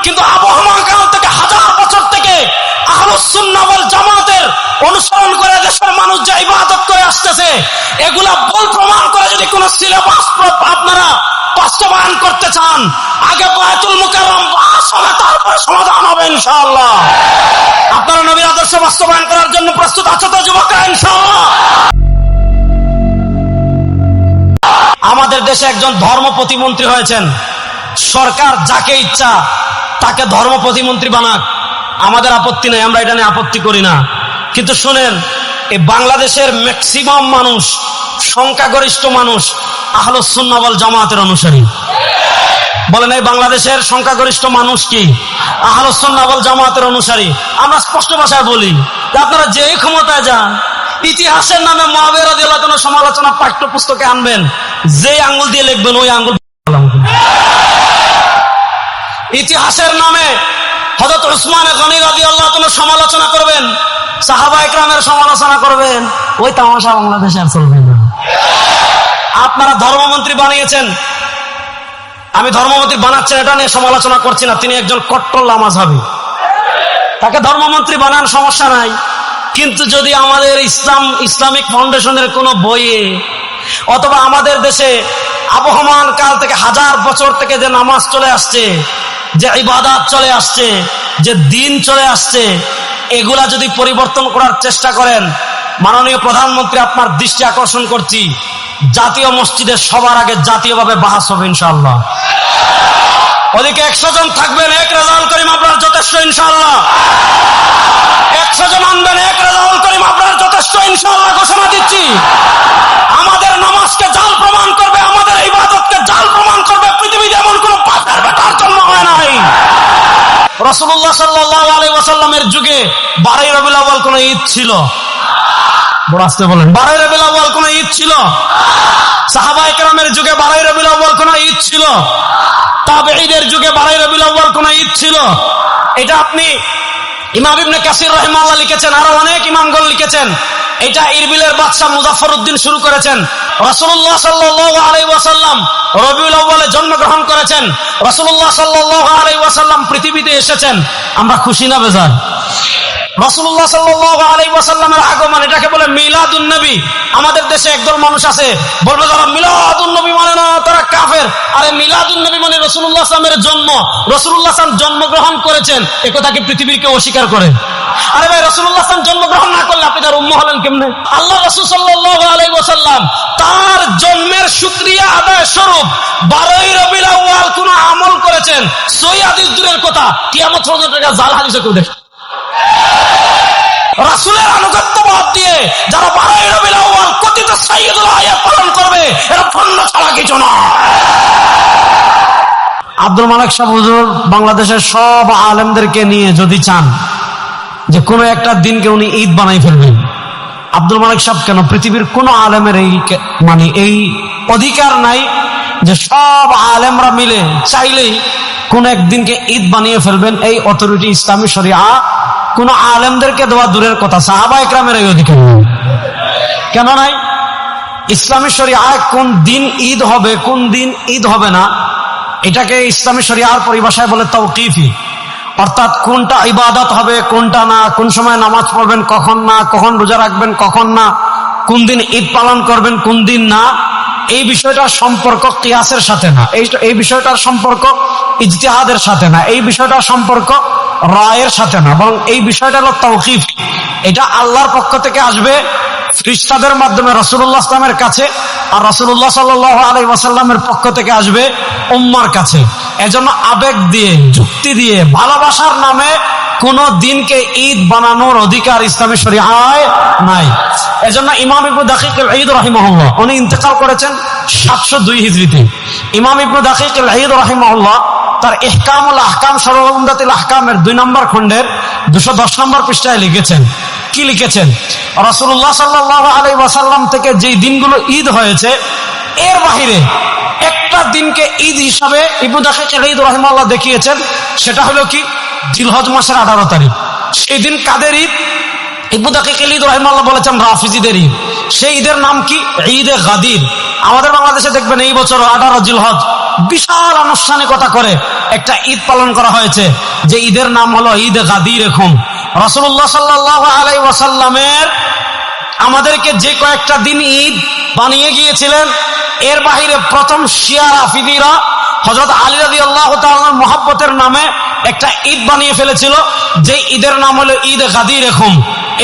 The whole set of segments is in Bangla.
কিন্তু আবহাওয়া কাল থেকে হাজার বছর থেকে আহলুস সুন্নাহ ওয়াল জামাতের অনুসরণ করে দেশের মানুষ যে ইবাদত করে আসতেছে, এগুলা বল প্রমাণ করে যদি কোন সিলেবাস আপনারা বাস্তবায়ন করতে চান, আগে বায়তুল মুকাররম বাস হবে, তারপরে সমাধান হবে ইনশাআল্লাহ। আপনারা নবীর আদর্শ বাস্তবায়ন করার জন্য প্রস্তুত আছো তো যুবকরা? ইনশাআল্লাহ। আমাদের দেশে একজন ধর্ম প্রতিমন্ত্রী হয়েছেন, সরকার যাকে ইচ্ছা তাকে ধর্ম প্রতিমন্ত্রী বানাক, আমাদের আপত্তি নেই, আমরা এটা নিয়ে আপত্তি করি না। কিন্তু শুনেন, এই বাংলাদেশের ম্যাক্সিমাম মানুষ, সংখ্যাগরিষ্ঠ মানুষ আহলুস সুন্নাহ ওয়াল জামাতের অনুসারী। বলেন, এই বাংলাদেশের সংখ্যাগরিষ্ঠ মানুষ কি আহলুস সুন্নাহ ওয়াল জামাতের অনুসারী? আমরা স্পষ্ট ভাষায় বলি যে আপনারা যেই ক্ষমতায় যান, ইতিহাসের নামে মুআবিয়া রাদিয়াল্লাহু আনহু সমালোচনা পাঠ্যপুস্তকে আনবেন, যে আঙ্গুল দিয়ে লিখবেন ওই আঙ্গুল। ইতিহাসের নামে হযরত উসমান গনি রাদিয়াল্লাহু আনহু সমালোচনা করবেন, সাহাবা ইকরামের সমালোচনা করবেন, ওই তামাশা বাংলাদেশে আর চলবে না। আপনারা ধর্মমন্ত্রী বানিয়েছেন, আমি ধর্মমন্ত্রী বানাচ্ছেন এটা নিয়ে সমালোচনা করছি না, তিনি একজন কট্টর লামাযহাবী, তাকে ধর্মমন্ত্রী বানান সমস্যা নাই। কিন্তু যদি আমাদের ইসলামিক ফাউন্ডেশনের কোন বইয়ে অথবা আমাদের দেশে আবহমান কাল থেকে হাজার বছর থেকে যে নামাজ চলে আসছে, যে ইবাদত চলে আসছে, যে দিন চলে আসছে, এগুলা যদি পরিবর্তন করার চেষ্টা করেন, মাননীয় প্রধানমন্ত্রী আপনার দৃষ্টি আকর্ষণ করছি, জাতীয় মসজিদে সবার আগে জাতীয়ভাবে বাহাস হবে ইনশাআল্লাহ। ওদিকে 100 জন থাকবেন, এক রেজাউল করিম আপনার যথেষ্ট ইনশাআল্লাহ। 100 জন আনবেন, এক রেজাউল করিম আপনার যথেষ্ট ইনশাআল্লাহ ঘোষণা দিচ্ছি। আমাদের নামাজকে জাল প্রমাণ করবে, আমাদের ইবাদতকে জাল প্রমাণ করবে, পৃথিবীতে এমন কোন পাপের বেটার জন্ম হয় নাই। রাসূলুল্লাহ সাল্লাল্লাহু আলাইহি ওয়াসাল্লামের যুগে 12 রবিউল আউয়াল কোন ঈদ ছিল? বড় আস্তে বলেন, 12 রবিউল আউয়াল কোন ঈদ ছিল? সাহাবায়ে কেরামের যুগে 12 রবিউল আউয়াল কোন ঈদ ছিল? তাবেঈদের যুগে 12 রবিউল আউয়াল কোন ঈদ ছিল? এটা আপনি ইমাম ইবনে কাসির রাহিমাহুল্লাহ লিখেছেন, আরো অনেক ইমামগণ লিখেছেন। এটা ইরবিলের বাদশা মুজাফফরউদ্দিন শুরু করেছেন। রাসূলুল্লাহ সাল্লাল্লাহু আলাইহি ওয়াসাল্লাম রবিউল আউয়ালে জন্মগ্রহণ করেছেন, রাসূলুল্লাহ সাল্লাল্লাহু আলাইহি ওয়াসাল্লাম পৃথিবীতে এসেছেন। আমরা খুশি না বেজার? রাসূলুল্লাহ সাল্লাল্লাহু আলাইহি ওয়াসাল্লামের আগমন, এটাকে বলে মিলাদুন নবী। আমাদের দেশে একদল মানুষ আছে বলবে যারা মিলাদুন নবী মানে না তারা কাফের। আরে মিলাদুন নবী মানে রাসূলুল্লাহ সাল্লাল্লাহু আলাইহি ওয়াসাল্লামের জন্ম, রাসূলুল্লাহ সাল্লাল্লাহু আলাইহি ওয়াসাল্লাম জন্মগ্রহণ করেছেন, এ কথা কি পৃথিবীর কেউ অস্বীকার করে? আরে ভাই, রাসূলুল্লাহ সাল্লাল্লাহু আলাইহি ওয়াসাল্লাম জন্মগ্রহণ না করলে আপনি তার উম্মত হলেন কেমনে? আল্লাহ রাসূল সাল্লাল্লাহু আলাইহি ওয়াসাল্লাম তার জন্মের শুকরিয়া আদায় স্বরূপ 12 রবিউল আউয়াল কোন আমল করেছেন, সহিহ হাদিস দূরের কথা, কিয়ামত পর্যন্ত এটা জাল হাদিসে কেউ দেখে। রাসূলের আনুগত্য বাদ দিয়ে যারা 12 রবিউল আউয়াল কথিত সাইয়্যিদুল আয়াত পালন করবে, এরা ভণ্ড ছাড়া কিছু না। আব্দুল মালিক সাহেব হুজুর বাংলাদেশের সব আলেমদেরকে নিয়ে যদি চান যে কোনো একটা দিনকে উনি ঈদ বানাই ফেলবেন, আব্দুল মালিক সাহেব কেন, পৃথিবীর কোন আলেমের এই অধিকার নাই যে সব আলেমরা মিলে চাইলেই কোন একদিনকে ঈদ বানিয়ে ফেলবেন। এই অথরিটি ইসলামী শরিয়া কোন আলেমদেরকে দেওয়া দূরের কথা, সাহাবা ইকরামের এই অধিকার নেই। কেন নাই? ইসলামী শরিয়ায় কোন দিন ঈদ হবে, কোন দিন ঈদ হবে না, এটাকে ইসলামী শরিয়ার পরিভাষায় বলে তাওকীফি। অর্থাৎ কোনটা ইবাদত হবে, কোনটা না, কোন সময় নামাজ পড়বেন, কখন না, কখন রোজা রাখবেন, কখন না, কোন দিন ঈদ পালন করবেন, কোন দিন না, এই বিষয়টার সম্পর্ক কিয়াসের সাথে না, এই বিষয়টার সম্পর্ক ইজতিহাদের সাথে না, এই বিষয়টার সম্পর্ক রায়ের সাথে না, বরং এই বিষয়টা হলো তাওকীফ। এটা আল্লাহর পক্ষ থেকে আসবে ফেরেশতাদের মাধ্যমে রাসূলুল্লাহ সাল্লাল্লাহু আলাইহি ওয়াসাল্লামের কাছে, আর রাসূলুল্লাহ সাল্লাল্লাহু আলাইহি ওয়াসাল্লামের পক্ষ থেকে আসবে উম্মার কাছে। এজন্য আবেগ দিয়ে, যুক্তি দিয়ে, ভালোবাসার নামে কোন দিনকে ঈদ বানানোর অধিকার ইসলামী শরিয়ায় নাই। এজন্য ইমাম ইবনে দাকিক আল-ঈদ রাহিমাহুল্লাহ উনি ইন্তেকাল করেছেন 702 হিজরিতে। ইমাম ইবনে দাকিক আল-ঈদ রাহিমাহুল্লাহ তার ইহকামুল আহকাম শারহ উমদাতুল আহকামের 2 নম্বর খণ্ডের 210 নম্বর পৃষ্ঠায় লিখেছেন, কি লিখেছেন? রাসূলুল্লাহ সাল্লাল্লাহু আলাইহি ওয়াসাল্লাম থেকে যে দিনগুলো ঈদ হয়েছে, এর বাহিরে একটা দিনকে ঈদ হিসাবে ইবনে দাকিক আল-ঈদ রাহিমাহুল্লাহ দেখিয়েছেন। সেটা হলো কি? জিলহজ মাসের 18 তারিখ। সেই দিন কাদের ঈদ? ইবনে দাকিক আল-ঈদ রাহিমাহুল্লাহ বলেছেন রাফিজিদের ঈদ। সেই ঈদের নাম কি? ঈদে গাদির। আমাদের বাংলাদেশে দেখবেন এই বছর 18 জিলহজ বিশাল আনুষ্ঠানিকতা করে একটা ঈদ পালন করা হয়েছে, যে ঈদের নাম হলো ঈদ গাদির খুম। রাসূলুল্লাহ সাল্লাল্লাহু আলাইহি ওয়াসাল্লামের আমাদেরকে যে কয়েকটা দিন ঈদ বানিয়ে গিয়েছিলেন, এর বাহিরে প্রথম শিয়া রাফিদিরা হযরত আলী রাদিয়াল্লাহু তাআলার মহব্বতের নামে একটা ঈদ বানিয়ে ফেলেছিল, যে ঈদের নাম হলো ঈদ গাদির খুম।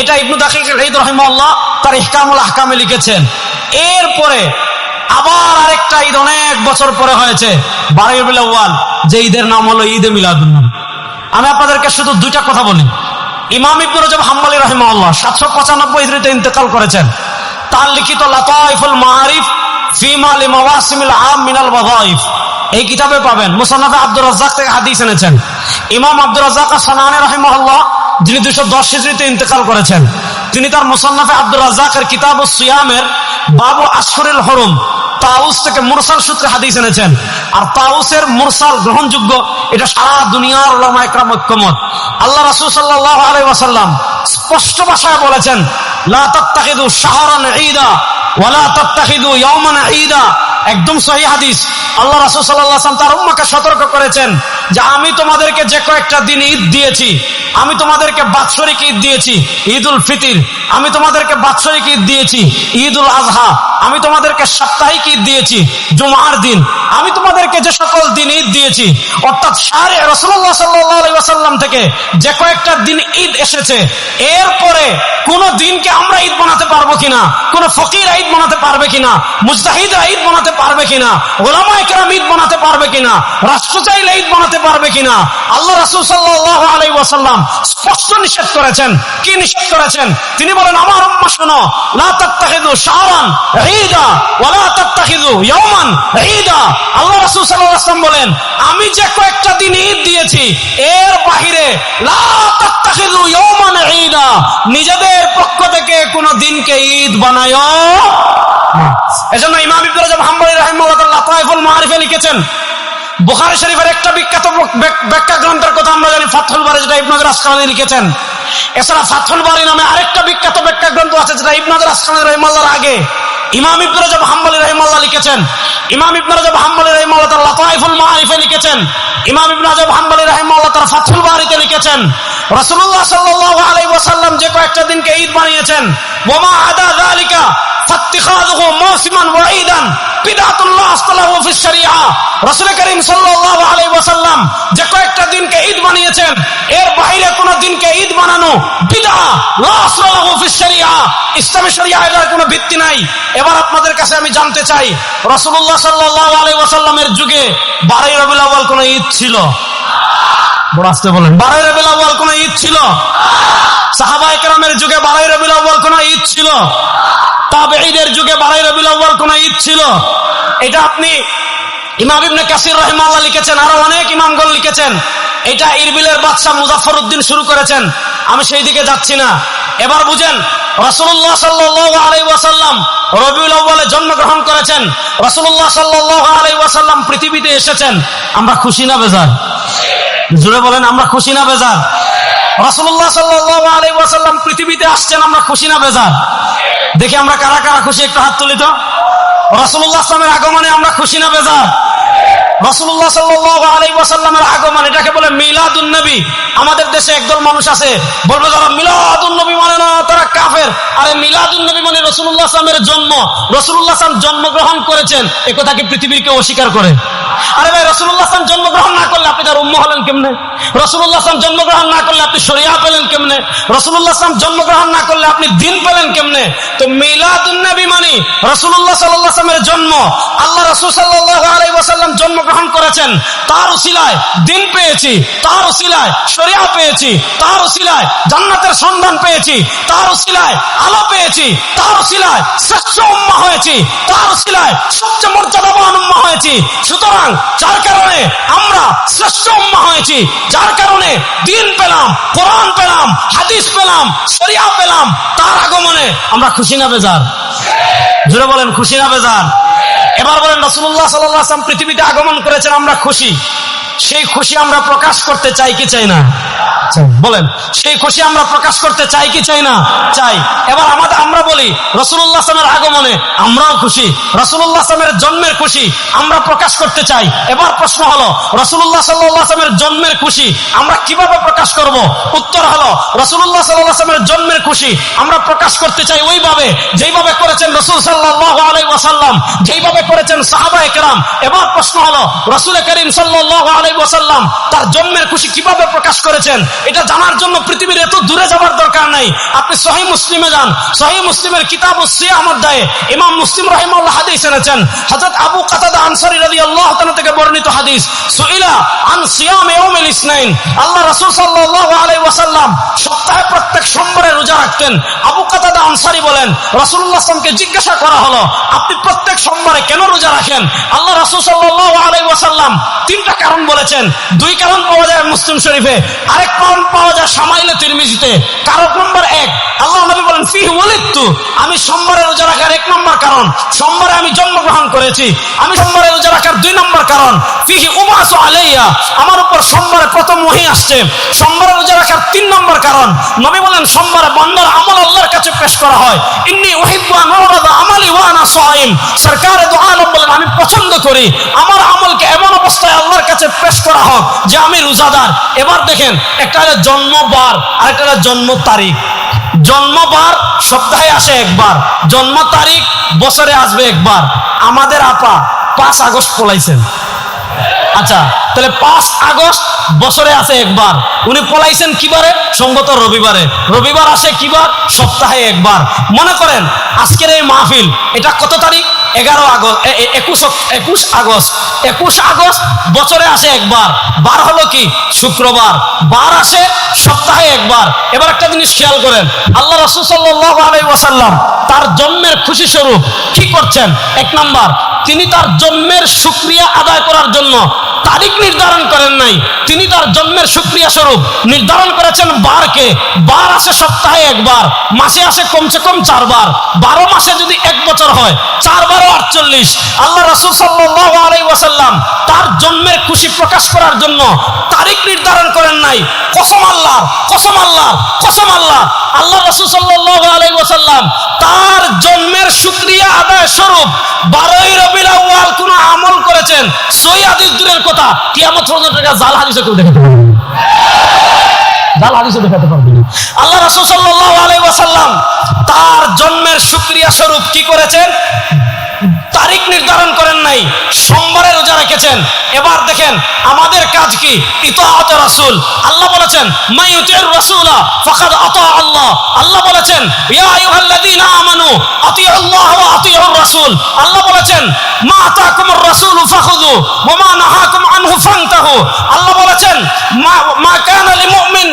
এটা ইবনু দাকিক আল-ঈদ রাহিমাহুল্লাহ তার ইহকামুল আহকামে লিখেছেন। এরপরে আবার আরেকটা ঈদ অনেক বছর পরে হয়েছে, 12 রবিউল আউয়াল, যে ঈদের নাম হলো ঈদে মিলাদুন নবী। আমি আপনাদেরকে শুধু দুইটা কথা বলি। ইমাম ইবনে রজব হাম্বলী রাহিমাহুল্লাহ 795 হিজরিতে ইন্তেকাল করেছেন। তার লিখিত লাতাইফুল মাআরিফ ফিমা লিমাওয়াসিমিল আম মিনাল ওয়াযাইফ এই কিতাবে পাবেন। মুসান্নাফে আব্দুর রাজ্জাক থেকে হাদিস এনেছেন। ইমাম আব্দুর রাজ্জাক আস-সানাআনী রাহিমাহুল্লাহ, যিনি 210 হিজরিতে ইন্তেকাল করেছেন, তিনি তার মুসান্নাফে আব্দুর রাজ্জাকের কিতাবুস সিয়ামের বাবু আশহুরুল হুরুম তাউস থেকে মুরসাল সূত্রে হাদিস এনেছেন। আর তাউসের মুরসাল গ্রহণযোগ্য, এটা সারা দুনিয়ার উলামা ইকরাম ঐক্যমত। আল্লাহ রাসূল সাল্লাল্লাহু আলাইহি ওয়াসাল্লাম স্পষ্ট ভাষায় বলেছেন, লা তাত্তাখিযু শাহরান ঈদা ওয়া লা তাত্তাখিযু ইয়াওমান ঈদা। একদম সহিহ হাদিস। আল্লাহ রাসূল সাল্লাল্লাহু আলাইহি ওয়াসাল্লাম তার উম্মতকে সতর্ক করেছেন যে আমি তোমাদেরকে যে কয়েকটা দিন ঈদ দিয়েছি, আমি তোমাদেরকে বাৎসরিক ঈদ দিয়েছি ঈদুল ফিতর, আমি তোমাদেরকে বাৎসরিক ঈদ দিয়েছি ঈদুল আজহা, আমি তোমাদেরকে সাপ্তাহিক ঈদ দিয়েছি জুমার দিন, আমি তোমাদেরকে যে সকল দিন ঈদ দিয়েছি, অর্থাৎ শাহরে রাসূলুল্লাহ সাল্লাল্লাহু আলাইহি ওয়াসাল্লাম থেকে যে কয়েকটা দিন ঈদ এসেছে, এরপরে কোন দিনকে আমরা ঈদ বানাতে পারবো কিনা, কোন ফকির ঈদ বানাতে পারবে কিনা, মুজতাহিদরা ঈদ বানাতে পারবে কিনা, উলামায়ে কেরাম ঈদ বানাতে পারবে কিনা, রাষ্ট্র চাইলে ঈদ বানাতে পারবে কিনা, আল্লাহ রাসূল সাল্লাল্লাহু আলাইহি ওয়াসাল্লাম স্পষ্ট নিষেধ করেছেন। কি নিষেধ করেছেন? তিনি বলেন, আমার উম্মাহ শোনো, লা তাত্তাখিযু শাহরান ঈদা ওয়া লা তাত্তাখিযু ইয়াওমান ঈদা। আল্লাহ রাসূল সাল্লাল্লাহু আলাইহি ওয়াসাল্লাম বলেন, আমি যে কয়েকটা দিন ঈদ দিয়েছি, এর বাহিরে লা তাত্তাখিযু ইয়াওমান ঈদা, নিজেদের পক্ষ থেকে কোন দিনকে ঈদ বানায় না। এজন্য ইমাম ইবনে রজব হাম্বলী রাহিমাহুল্লাহ তাআলা লাতাইফুল মাআরিফে লিখেছেন, বুখারী শরীফের একটা বিখ্যাত ব্যাখ্যা গ্রন্থের কথা আমরা জানি, ফাতহুল বারী, যেটা ইবনে হাজার আসকালানী লিখেছেন। এছাড়া ফাতহুল বারী নামে আরেকটা বিখ্যাত ব্যাখ্যা গ্রন্থ আছে, যেটা ইবনে হাজার আসকালানী রাহিমাহুল্লাহর আগে ইমাম ইবনে রজব হাম্বলী রাহিমাহুল্লাহ লিখেছেন। ইমাম ইবনে রজব হাম্বলী রাহিমাহুল্লাহ তার লাতাইফুল মাআরিফে লিখেছেন, ইমাম ইবনে রজব হাম্বলী রাহিমাহুল্লাহ তার ফাতহুল বারীতে লিখেছেন, রাসূলুল্লাহ সাল্লাল্লাহু আলাইহি ওয়াসাল্লাম যে কয়েকটা দিনকে ঈদ বানিয়েছেন, ওয়া মা আদা যালিকা ফাত্তিখাযুহু মাওসিমান ওয়া ঈদান বিদআতুল্লাহ আসতালাহু ফিশ শরিয়া। রাসূল করিম সাল্লাল্লাহু আলাইহি ওয়াসাল্লাম যে কয়েকটা দিনকে ঈদ বানিয়েছেন, এর বাইরে কোন দিনকে ঈদ বানানো বিদআ, লা আসলাহু ফিশ শরিয়া, ইসলামী শরিয়ায় এর কোনো ভিত্তি নাই। এবার আপনাদের কাছে আমি জানতে চাই, রাসূলুল্লাহ সাল্লাল্লাহু আলাইহি ওয়াসাল্লামের যুগে 12 রবিউল আউয়াল কোন ঈদ ছিল? বড় আস্তে বলেন, 12 রবিউল আউয়াল কোন ঈদ ছিল? সাহাবায়ে কেরামের যুগে 12 রবিউল আউয়াল কোন ঈদ ছিল? তাবেঈদের যুগে 12 রবিউল আউয়াল কোন ঈদ ছিল? এটা আপনি ইমাম ইবনে কাসির রাহিমাহুল্লাহ লিখেছেন, আরো অনেক ইমামগণ লিখেছেন। এটা ইরবিলের বাদশা মুজাফফর উদ্দিন শুরু করেছেন, আমি সেই দিকে যাচ্ছি না। এবার বুঝেন, রাসূলুল্লাহ সাল্লাল্লাহু আলাইহি ওয়াসাল্লাম রবিউল আউয়ালে জন্মগ্রহণ করেছেন, রাসূলুল্লাহ সাল্লাল্লাহু আলাইহি ওয়াসাল্লাম পৃথিবীতে এসেছেন। আমরা খুশি না বেজার? জোরে বলেন, আমরা খুশি না বেজার? রাসূলুল্লাহ সাল্লাল্লাহু আলাইহি ওয়াসাল্লাম পৃথিবীতে আসছেন, আমরা খুশি না বেজার? দেখি আমরা কারা কারা খুশি, একটু হাত তুলি তো। রাসূলুল্লাহ সাল্লাল্লাহু আলাইহি ওয়াসাল্লামের আগমনে আমরা খুশি না বেজার? রাসূলুল্লাহ সাল্লাল্লাহু আলাইহি ওয়াসাল্লামের আগমন, এটাকে বলে মিলাদুন নবী। আমাদের দেশে একদল মানুষ আছে, বলবে যারা মিলাদুন নবী মানে না তারা কাফের। আরে মিলাদুন নবী মানে রাসূলুল্লাহ সাল্লাল্লাহু আলাইহি ওয়াসাল্লামের জন্ম, রাসূলুল্লাহ সাল্লাল্লাহু আলাইহি ওয়াসাল্লাম জন্মগ্রহণ করেছেন, এ কথা কি পৃথিবীর কেউ অস্বীকার করে? আরে ভাই, রাসূলুল্লাহ সাল্লাল্লাহু আলাইহি ওয়াসাল্লাম জন্মগ্রহণ না করলে আপনি তার উম্মত হলেন কেমনে? রাসূলুল্লাহ সাল্লাল্লাহু আলাইহি ওয়াসাল্লাম জন্মগ্রহণ না করলে আপনি শরিয়া পেলেন কেমনে? রাসূলুল্লাহ সাল্লাল্লাহু আলাইহি ওয়াসাল্লাম জন্মগ্রহণ না করলে আপনি দ্বীন পেলেন কেমনে? তো মিলাদুন নবী মানে রাসূলুল্লাহ সাল্লাল্লাহু আলাইহি ওয়াসাল্লামের জন্ম। আল্লাহ রাসূল সাল্লাল্লাহু আলাইহি ওয়াসাল্লাম জন্মগ্রহণ করেছেন, তার উসিলায় দ্বীন পেয়েছি, তার উসিলায় শরিয়া পেয়েছি, তার উসিলায় জান্নাতের সন্ধান পেয়েছি, তার উসিলায় আলো পেয়েছি, তার উসিলায় শ্রেষ্ঠ উম্মাহ হয়েছি, তার উসিলায় সবচেয়ে মর্যাদাবান উম্মাহ হয়েছি। সুতরাং যার কারণে আমরা শ্রেষ্ঠ উম্মাহ হয়েছি, যার কারণে দ্বীন পেলাম, কোরআন পেলাম, হাদিস পেলাম, শরিয়া পেলাম, তার আগমনে আমরা খুশি না বেজার? জোরে বলেন, খুশি না বেজার? এবার বলেন, রাসূলুল্লাহ সাল্লাল্লাহু আলাইহি ওয়াসাল্লাম পৃথিবীতে আগমন করেছেন, আমরা খুশি। সেই খুশি আমরা প্রকাশ করতে চাই কি চাই না? বলেন, সেই খুশি আমরা প্রকাশ করতে চাই কি চাই না? চাই। এবার আমরা বলি রাসূলুল্লাহ সাল্লাল্লাহু আলাইহি ওয়াসাল্লামের আগমনে আমরাও খুশি, রাসূলুল্লাহ সাল্লাল্লাহু আলাইহি ওয়াসাল্লামের জন্মের খুশি আমরা প্রকাশ করতে চাই। এবার প্রশ্ন হলো, রাসূলুল্লাহ সাল্লাল্লাহু আলাইহি ওয়াসাল্লামের জন্মের খুশি আমরা কিভাবে প্রকাশ করব? উত্তর হলো, রাসূলুল্লাহ সাল্লাল্লাহু আলাইহি ওয়াসাল্লামের জন্মের খুশি আমরা প্রকাশ করতে চাই ওইভাবে যেইভাবে করেছেন রাসূল সাল্লাল্লাহু আলাইহি ওয়াসাল্লাম, যেইভাবে করেছেন সাহাবায়ে কেরাম। এবার প্রশ্ন হলো, রাসূল করিম সাল্লাল্লাহু আলাইহি ওয়াসাল্লাম তার জন্মের খুশি কিভাবে প্রকাশ করেছেন? এটা জানার জন্য পৃথিবীর এত দূরে যাবার দরকার নাই। আপনি সহিহ মুসলিমে যান, সহিহ মুসলিমের কিতাবুস সিয়াম অধ্যায়ে ইমাম মুসলিম রাহিমাহুল্লাহ হাদিস এনেছেন। হযরত আবু কাতাদা আনসারী রাদিয়াল্লাহু তাআলা থেকে বর্ণিত হাদিস, সুইলা আন সিয়াম ইয়াউমিল ইসনাইন, আল্লাহ রাসূল সাল্লাল্লাহু আলাইহি ওয়াসাল্লাম সপ্তাহে প্রত্যেক সোমবারে রোজা রাখতেন। আবু কাতাদা আনসারী বলেন, রাসূলুল্লাহ সাল্লাল্লাহু আলাইহি ওয়াসাল্লামকে জিজ্ঞাসা করা হলো, আপনি প্রত্যেক সোমবারে কেন রোজা রাখেন? আল্লাহ রাসূল সাল্লাল্লাহু আলাইহি ওয়াসাল্লাম তিনটা কারণ বলেছেন। দুই কারণ পাওয়া যায় মুসলিম শরীফে, আরেক কারণ পাওয়া যায় শামাইলে তিরমিজিতে। কারণ নম্বর এক, আল্লাহ নবী বলেন ফিহি ওয়ালিদতু, আমি সোমবারে রোজা রাখার এক নম্বর কারণ সোমবারে আমি জন্মগ্রহণ করেছি। আমি সোমবারে রোজা রাখার দুই নম্বর কারণ ফিহি উবাসু আলাইয়া, আমার উপর সোমবারে প্রথম ওহী আসছে। সোমবারে রোজা রাখার তিন নম্বর কারণ, নবী বলেন সোমবারে বান্দার আমল আল্লাহর কাছে পেশ করা হয়। ইন্নী উহিব্বু আন উরাদা আমালি ওয়া আনা সাইম, সরকারে দু আলম বলেন আমি পছন্দ করি আমার আমলকে এমন অবস্থায় আল্লাহর কাছে পেশ করা হোক যে আমি রোজাদার। এবার দেখেন, একটা হলো জন্মবার আর একটা হলো জন্ম তারিখ। জন্মবার সপ্তাহে আসে একবার, জন্ম তারিখ বছরে আসবে একবার। আমাদের আপা 5 আগস্ট পলাইছেন, আচ্ছা তাহলে 5 আগস্ট বছরে আসে একবার। উনি পলাইছেন কিবারে? সম্ভবত রবিবারে। রবিবার আসে কিবার? সপ্তাহে একবার। মনে করেন আজকের এই মাহফিল, এটা কত তারিখ? 11 আগস্ট, 21 আগস্ট। 21 আগস্ট বছরে আসে একবার, বার হলো কি? শুক্রবার। বার আসে সপ্তাহে একবার। এবার একটা জিনিস খেয়াল করেন, আল্লাহ রাসূল সাল্লাল্লাহু আলাইহি ওয়াসাল্লাম তার জন্মের খুশি স্বরূপ কি করছেন? এক নাম্বার, তিনি তার জন্মের শুকরিয়া আদায় করার জন্য তারিখ নির্ধারণ করেন নাই, তিনি তার জন্মের শুকরিয়া স্বরূপ নির্ধারণ করেছেন বারকে। বার আসে সপ্তাহে একবার, মাসে আসে কমসে কম 4 বার। 12 মাসে যদি 1 বছর হয় 4 বারো 48। আল্লাহ রাসূল সাল্লাল্লাহু আলাইহি ওয়াসাল্লাম তার জন্মের খুশি প্রকাশ করার জন্য তারিখ নির্ধারণ করেন নাই। কসম আল্লাহ, কসম আল্লাহ, কসম আল্লাহ, আল্লাহ রাসূল সাল্লাল্লাহু আলাইহি ওয়াসাল্লাম তার জন্মের শুকরিয়া আদায় স্বরূপ 12ই রবিউল আউয়াল কোন আমল করেছেন। সহিহ হাদিস দূরের কথা, কিয়ামত পর্যন্ত জাল হাদিসে কেউ দেখাতে পারবে না, জাল হাদিসে দেখাতে পারবে না। আল্লাহ রাসূল সাল্লাল্লাহু আলাইহি ওয়াসাল্লাম তার জন্মের শুকরিয়া স্বরূপ কি করেছেন? তারিখ নির্ধারণ করেন নাই, সোমবারে রোজা রেখেছেন। এবার দেখেন আমাদের কাজ কি? ইতাআত রাসূল। আল্লাহ বলেছেন মান ইউতির রাসূলা ফাকাদ আতা আল্লাহ। আল্লাহ বলেছেন ইয়া আইয়ুহাল্লাযীনা আমানু আতিউল্লাহ ওয়া আতিউর রাসূল। আল্লাহ বলেছেন মা আতাকুমুর রাসূলু ফাখুযু ওয়া মা নাহাকুম আনহু ফান্তাহু। আল্লাহ বলেছেন মা কানা লিমুমিন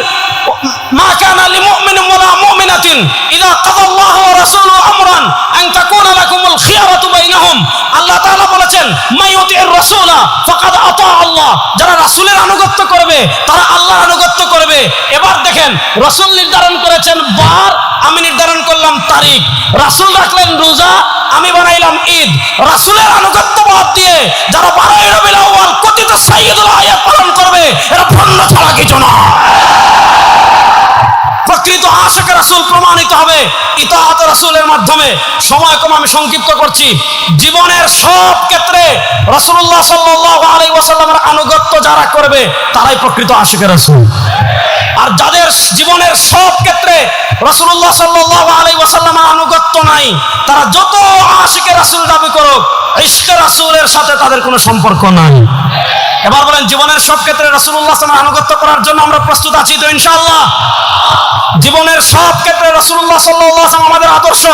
মা কানা লিমুমিনিন ওয়ালা মুমিনাতিন ইযা কাদাল্লাহু ওয়া রাসূলুহু আমরান আন তাকুনা লাকুমুল খিয়ারাতু বাইনাহুম। আল্লাহ তাআলা বলেছেন মাইয়ুতির রাসূলা ফাকাদ আতা আল্লাহ, যারা রাসূলের আনুগত্য করবে তারা আল্লাহর আনুগত্য করবে। এবার দেখেন রাসূল নির্ধারণ করেছেন বার, আমি নির্ধারণ করলাম তারিখ। রাসূল রাখলেন রোজা, আমি বানাইলাম ঈদ। রাসূলের আনুগত্য বাদ দিয়ে যারা 12ই রবিউল আউয়াল কথিত সাইয়্যিদুল আয়াত পালন করবে, এরা ভণ্ড ছাড়া কিছু না। প্রকৃত আশিক রাসূল প্রমাণিত হবে ইতাআত রাসূলের মাধ্যমে। সময় কম, আমি সংক্ষিপ্ত করছি। জীবনের সব ক্ষেত্রে রাসূলুল্লাহ সাল্লাল্লাহু আলাইহি ওয়াসাল্লামের আনুগত্য যারা করবে তারাই প্রকৃত আশিক রাসূল। আর যাদের জীবনের সব ক্ষেত্রে রাসূলুল্লাহ সাল্লাল্লাহু আলাইহি ওয়াসাল্লামের আনুগত্য নাই, তারা যত আশিক রাসূল দাবি করুক, ইশকে রাসূলের সাথে তাদের কোনো সম্পর্ক নাই। এবার বলেন জীবনের সব ক্ষেত্রে রাসূলুল্লাহ সাল্লাল্লাহু আলাইহি ওয়াসাল্লামের আনুগত্য করার জন্য আমরা প্রস্তুত আছি তো ইনশাআল্লাহ? জীবনের সব ক্ষেত্রে রাসূলুল্লাহ সাল্লাল্লাহু আলাইহি ওয়াসাল্লাম আমাদের আদর্শ।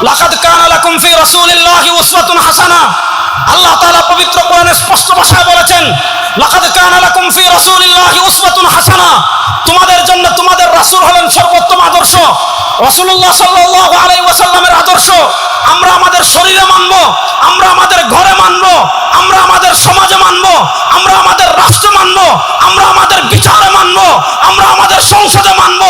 লাকাদ কানা লাকুম ফি রাসূলিল্লাহি উসওয়াতুন হাসানাহ। আল্লাহ তাআলা পবিত্র কোরআনে স্পষ্ট ভাষায় বলেছেন লাকাদ কানা লাকুম ফি রাসূলিল্লাহি উসওয়াতুন হাসানাহ, তোমাদের জন্য তোমাদের রাসূল হলেন সর্বোত্তম আদর্শ। রাসূলুল্লাহ সাল্লাল্লাহু আলাইহি ওয়াসাল্লামের আদর্শ আমরা আমাদের শরীরে মানব, আমরা আমাদের ঘরে মানব, আমরা আমাদের সমাজে মানব, আমরা আমাদের রাষ্ট্রে মানব, আমরা আমাদের বিচারে মানব, আমরা আমাদের সংসদে মানব।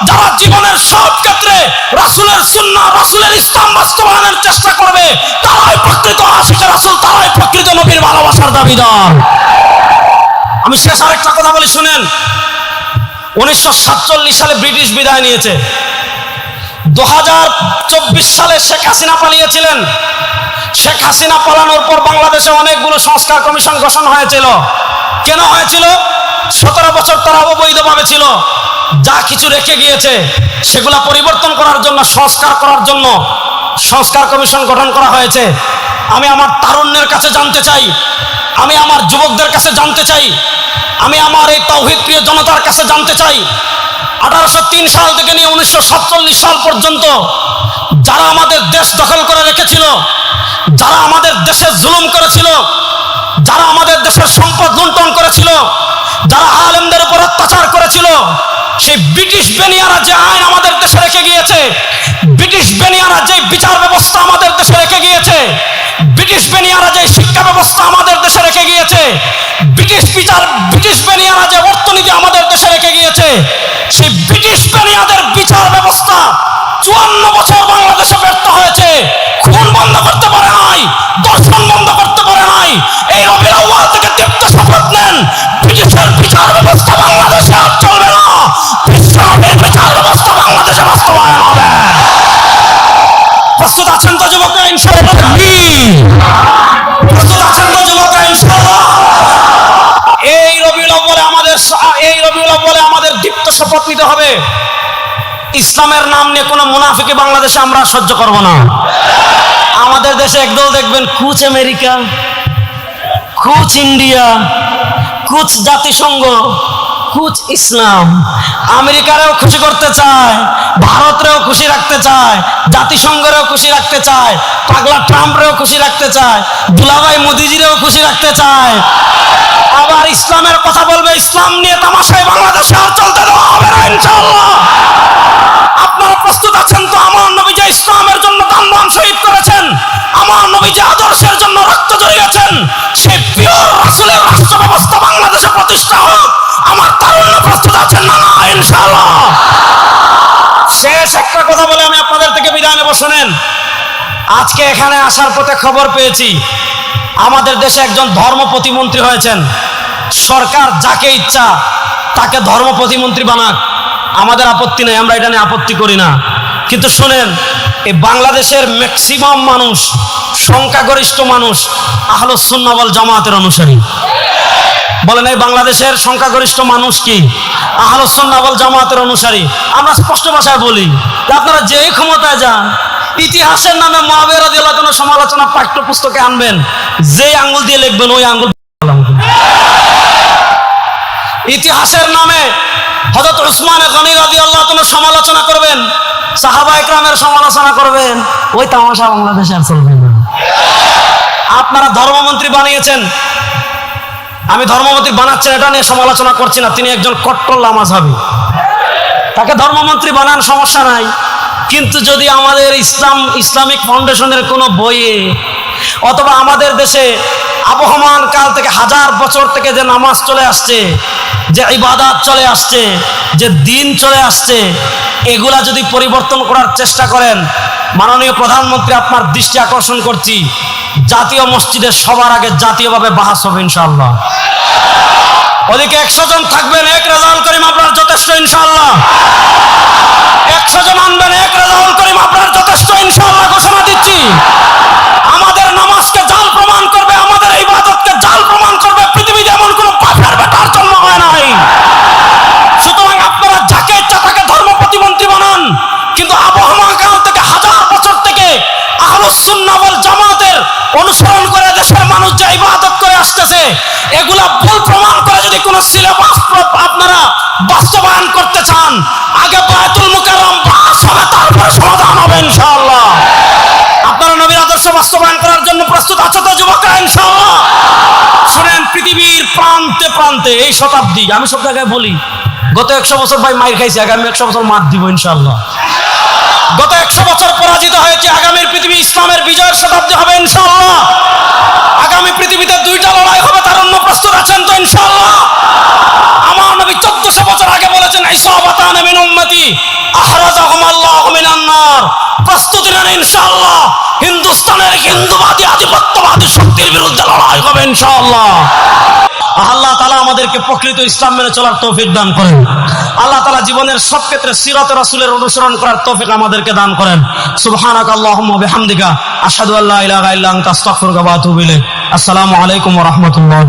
যারা জীবনের সব ক্ষেত্রে রাসূলের সুন্নাহ, রাসূলের ইসলাম বাস্তবায়নের চেষ্টা করবে তারাই প্রকৃত আশিক রাসূল, তারাই প্রকৃত নবীর ভালোবাসার দাবিদার। আমি শেষ আরেকটা কথা বলি শুনেন। 1947 সালে ব্রিটিশ বিদায় নিয়েছে। 2024 সালে শেখ হাসিনা পালিয়েছিলেন। শেখ হাসিনা পালানোর পর বাংলাদেশে অনেকগুলো সংস্কার কমিশন গঠন হয়েছিল। কেন হয়েছিল? 17 বছর তারা অবৈধভাবে ছিল। যা কিছু রেখে গিয়েছে সেগুলা পরিবর্তন করার জন্য, সংস্কার করার জন্য সংস্কার কমিশন গঠন করা হয়েছে। আমি আমার তারুণ্যের কাছে জানতে চাই, আমি আমার যুবকদের কাছে জানতে চাই, আমি আমার এই তাওহীদ প্রিয় জনতার কাছে জানতে চাই, 1803 সাল থেকে নিয়ে 1947 সাল পর্যন্ত যারা আমাদের দেশ দখল করে রেখেছিল, যারা আমাদের দেশে জুলুম করেছিল, যারা আমাদের দেশের সম্পদ লুণ্ঠন করেছিল, যারা আলেমদের উপর অত্যাচার করেছিল, সেই ব্রিটিশ বেনিয়ারা যে আইন আমাদের দেশে রেখে গিয়েছে, ব্রিটিশ বেনিয়ারা যে বিচার ব্যবস্থা আমাদের দেশে রেখে গিয়েছে, ব্রিটিশ বেনিয়ারা যে শিক্ষা ব্যবস্থা আমাদের দেশে রেখে গিয়েছে, ব্রিটিশ বেনিয়ারা যে অর্থনীতি আমাদের দেশে রেখে গিয়েছে, সেই ব্রিটিশ বেনিয়াদের বিচার ব্যবস্থা 54 বছর বাংলাদেশে ব্যর্থ হয়েছে। খুন বন্ধ করতে পারে নাই, দর্শন বন্ধ করতে পারে নাই। এই রবিউল আউয়াল থেকে দীপ্ত শপথ নেন, ব্রিটিশের বিচার ব্যবস্থা বাংলাদেশে আর চলবে না, ইসলামের বিচার ব্যবস্থা বাংলাদেশে বাস্তবায়ন হবে। প্রস্তুত আছেন তো যুবকরা? ইনশাআল্লাহ। প্রস্তুত আছেন তো যুবকরা? ইনশাআল্লাহ। এই রবিউল আউয়ালে আমাদের দীপ্ত শপথ নিতে হবে। ইসলামের নাম নিয়ে কোনো মুনাফিকি বাংলাদেশে আমরা সহ্য করব না। আমাদের দেশে একদল দেখবেন কুচ আমেরিকা, কুচ ইন্ডিয়া, কুচ জাতিসংঘ, কুচ ইসলাম। আমেরিকারেও খুশি করতে চায়, ভারতেও খুশি রাখতে চায়, জাতিসংঘেরও খুশি রাখতে চায়, পাগলা ট্রাম্পরেও খুশি রাখতে চায়, দুলাভাই মোদিজিরেও খুশি রাখতে চায়। আবার ইসলামের কথা বলবে, ইসলাম নিয়ে তামাশায় বাংলাদেশে আর চলতে দেওয়া হবে না ইনশাআল্লাহ। আপনারা প্রস্তুত আছেন তো? আমার নবী যে ইসলামের জন্য দান শহীদ করেছেন, আমার নবী যে আদর্শের জন্য রক্ত ঝরিয়েছেন, সেই পিওর রাসূলের রাষ্ট্র ব্যবস্থা বাংলাদেশে প্রতিষ্ঠা হোক। আমার তারুণ্য প্রস্তুত আছেন না? ইনশাআল্লাহ। শেষ একটা কথা বলে আমি আপনাদের থেকে বিদায় নেব। শুনেন, আজকে এখানে আসার পথে খবর পেয়েছি আমাদের দেশে একজন ধর্ম প্রতিমন্ত্রী হয়েছেন। সরকার যাকে ইচ্ছা তাকে ধর্ম প্রতিমন্ত্রী বানাক, আমাদের আপত্তি নেই, আমরা এটা নিয়ে আপত্তি করি না। কিন্তু শুনেন, এই বাংলাদেশের ম্যাক্সিমাম মানুষ, সংখ্যাগরিষ্ঠ মানুষ আহলুস সুন্নাহ ওয়াল জামাতের অনুসারী। বলেন, এই বাংলাদেশের সংখ্যাগরিষ্ঠ মানুষ কি আহলুস সুন্নাহ ওয়াল জামাতের অনুসারী? আমরা স্পষ্ট ভাষায় বলি যে আপনারা যেই ক্ষমতায় যান, ইতিহাসের নামে মুআবিয়া রাদিয়াল্লাহু আনহু সমালোচনা পাঠ্যপুস্তকে আনবেন, যে আঙ্গুল দিয়ে লিখবেন ওই আঙ্গুল। ইতিহাসের নামে হযরত উসমান গনি রাদিয়াল্লাহু আনহু সমালোচনা করবেন, সাহাবায়ে কেরামের সমালোচনা করবেন, ওই তামাশা বাংলাদেশে আর চলবে না। আপনারা ধর্মমন্ত্রী বানিয়েছেন, আমি ধর্মমন্ত্রী বানাচ্ছেন এটা নিয়ে সমালোচনা করছি না, তিনি একজন কট্টর লামাযহাবী, তাকে ধর্মমন্ত্রী বানান সমস্যা নাই। কিন্তু যদি আমাদের ইসলামিক ফাউন্ডেশনের কোনো বইয়ে অথবা আমাদের দেশে আবহমান কাল থেকে, হাজার বছর থেকে যে নামাজ চলে আসছে, যে ইবাদত চলে আসছে, যে দিন চলে আসছে, এগুলা যদি পরিবর্তন করার চেষ্টা করেন, মাননীয় প্রধানমন্ত্রী আপনার দৃষ্টি আকর্ষণ করছি, জাতীয় মসজিদে সবার আগে জাতীয়ভাবে বাহাস হবে ইনশাআল্লাহ। ওদিকে 100 জন থাকবেন, এক রেজাউল করিম আপনার যথেষ্ট ইনশাআল্লাহ। 100 জন আনবেন, এক রেজাউল করিম আপনার যথেষ্ট ইনশাআল্লাহ ঘোষণা দিচ্ছি। আমাদের নামাজকে জাল প্রমাণ করবে, আমাদের ইবাদতকে জাল প্রমাণ করবে, পৃথিবীতে এমন কোন বাপের বেটার জন্ম হয় নাই। সুতরাং আপনারা যাকে ইচ্ছা তাকে ধর্ম প্রতিমন্ত্রী বানান, কিন্তু আবহমান কাল থেকে, হাজার বছর থেকে আহলুস সুন্নাহ ওয়াল জামাতের অনুসরণ করে দেশের মানুষ যে ইবাদত করে আসতেছে, এগুলা ভুল প্রমাণ করে যদি কোন সিলেবাস আপনারা বাস্তবায়ন করতে চান, আগে বায়তুল মুকাররম বাস হবে, তারপরে সমাধান হবে ইনশাআল্লাহ। আপনারা নবীর আদর্শ বাস্তবায়ন করার জন্য প্রস্তুত আছে তো যুবকরা? ইনশাআল্লাহ। শুনেন, পৃথিবীর প্রান্তে প্রান্তে এই শতাব্দী, আমি সব জায়গায় বলি, গত 100 বছর ভাই মাইর খাইছি, আগামী 100 বছর মার দিব ইনশাআল্লাহ। গত 100 বছর পরাজিত হয়েছে, আগামীর পৃথিবী ইসলামের বিজয়ের শতাব্দী হবে ইনশাআল্লাহ। আগামী পৃথিবীতে 2টা লড়াই হবে, তার অন্য প্রস্তুত আছেন তো ইনশাআল্লাহ? আমার নবী 1400 বছর আগে বলেছেন, ইসাবাতান মিন উম্মতি আহরাজাহুম আল্লাহু মিনান নার। প্রস্তুতি নেন ইনশাআল্লাহ, হিন্দুস্তানের হিন্দুবাদী আধিপত্যবাদী শক্তির বিরুদ্ধে লড়াই হবে ইনশাআল্লাহ। আল্লাহ তাআলা আমাদেরকে প্রকৃত ইসলাম মেনে চলার তৌফিক দান করেন। আল্লাহ তাআলা জীবনের সব ক্ষেত্রে সিরাত রাসূলের অনুসরণ করার তৌফিক আমাদেরকে দান করেন। সুবহানাকাল্লাহুম্মা ওয়া বিহামদিকা আশহাদু আল্লা ইলাহা ইল্লা আনতা আস্তাগফিরুকা ওয়া আতুবু ইলাইক। আসসালামু আলাইকুম ওয়া রাহমাতুল্লাহ।